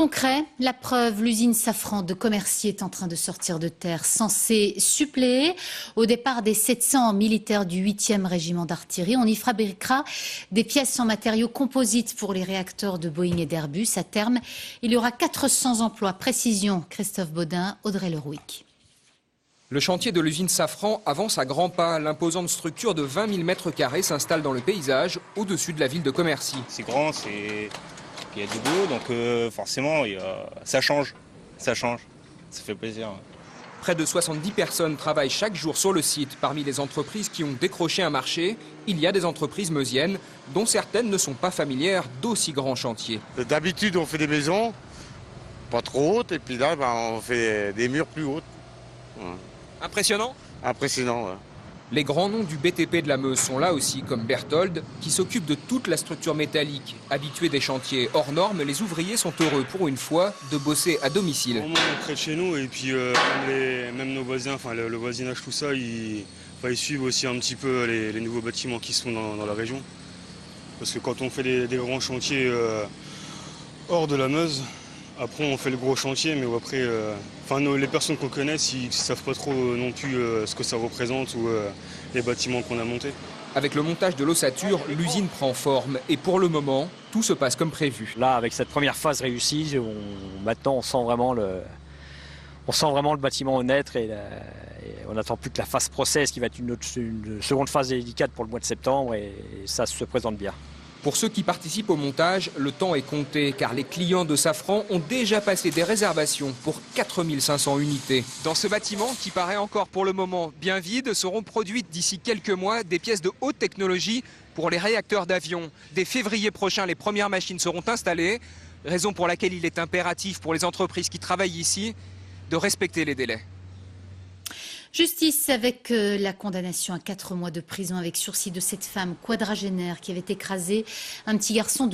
Concret, la preuve, l'usine Safran de Commercy est en train de sortir de terre, censée suppléer au départ des 700 militaires du 8e régiment d'artillerie. On y fabriquera des pièces en matériaux composites pour les réacteurs de Boeing et d'Airbus. À terme, il y aura 400 emplois. Précision, Christophe Baudin, Audrey Lerouic. Le chantier de l'usine Safran avance à grands pas. L'imposante structure de 20 000 m² s'installe dans le paysage, au-dessus de la ville de Commercy. C'est grand, il y a du boulot, donc forcément, ça change, ça fait plaisir. Près de 70 personnes travaillent chaque jour sur le site. Parmi les entreprises qui ont décroché un marché, il y a des entreprises meusiennes, dont certaines ne sont pas familières d'aussi grands chantiers. D'habitude, on fait des maisons, pas trop hautes, et puis là, on fait des murs plus hautes. Impressionnant ? Impressionnant, ouais. Les grands noms du BTP de la Meuse sont là aussi, comme Berthold, qui s'occupe de toute la structure métallique. Habitués des chantiers hors normes, les ouvriers sont heureux pour une fois de bosser à domicile. Au moins près de chez nous, et puis même nos voisins, enfin le voisinage, tout ça, ils suivent aussi un petit peu les nouveaux bâtiments qui sont dans la région. Parce que quand on fait des grands chantiers hors de la Meuse, après on fait le gros chantier, mais après, les personnes qu'on connaît, ils ne savent pas trop non plus ce que ça représente ou les bâtiments qu'on a montés. Avec le montage de l'ossature, l'usine prend forme et pour le moment, tout se passe comme prévu. Là, avec cette première phase réussie, maintenant on sent vraiment le bâtiment naître et on n'attend plus que la phase process qui va être une seconde phase délicate pour le mois de septembre et ça se présente bien. Pour ceux qui participent au montage, le temps est compté car les clients de Safran ont déjà passé des réservations pour 4500 unités. Dans ce bâtiment, qui paraît encore pour le moment bien vide, seront produites d'ici quelques mois des pièces de haute technologie pour les réacteurs d'avion. Dès février prochain, les premières machines seront installées, raison pour laquelle il est impératif pour les entreprises qui travaillent ici de respecter les délais. Justice avec la condamnation à 4 mois de prison avec sursis de cette femme quadragénaire qui avait écrasé un petit garçon de